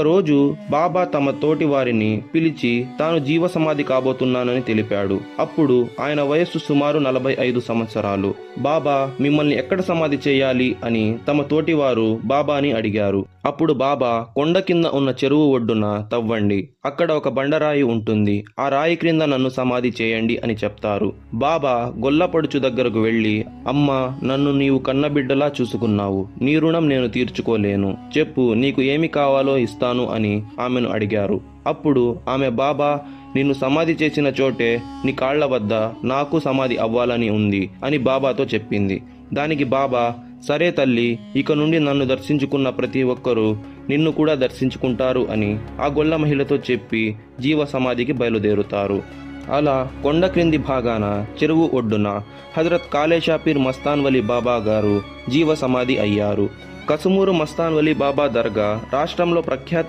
రోజు బాబా తమ తోటి వారిని పిలిచి తాను జీవ సమాధి కాబోతున్నానని తెలిపాడు. అప్పుడు ఆయన వయస్సు సుమారు 45 సంవత్సరాలు. బాబా మిమ్మల్ని ఎక్కడ సమాధి చేయాలి అని తమ తోటివారు బాబాని అడిగారు. అప్పుడు బాబా కొండ కింద ఉన్న చెరువు ఒడ్డున తవ్వండి, అక్కడ ఒక బండరాయి ఉంటుంది, ఆ రాయి క్రింద నన్ను సమాధి చేయండి అని చెప్తారు. బాబా గొల్లపడుచు దగ్గరకు వెళ్ళి, అమ్మా, నన్ను నీవు కన్నబిడ్డలా చూసుకున్నావు, నీ రుణం నేను తీర్చుకోలేను, చెప్పు నీకు ఏమి కావాలో ఇస్తాను అని ఆమెను అడిగారు. అప్పుడు ఆమె, బాబా, నిన్ను సమాధి చేసిన చోటే నీ కాళ్ల వద్ద నాకు సమాధి అవ్వాలని ఉంది అని బాబాతో చెప్పింది. దానికి బాబా, సరే తల్లి, ఇక నుండి నన్ను దర్శించుకున్న ప్రతి ఒక్కరూ నిన్ను కూడా దర్శించుకుంటారు అని ఆ గొల్ల మహిళతో చెప్పి జీవ సమాధికి బయలుదేరుతారు. అలా కొండ క్రింది భాగాన చెరువు ఒడ్డున హజరత్ కాలేషా పీర్ మస్తాన్ వలీ బాబా గారు జీవ సమాధి అయ్యారు. కసుమూరు మస్తాన్ వలీ బాబా దర్గా రాష్ట్రంలో ప్రఖ్యాతి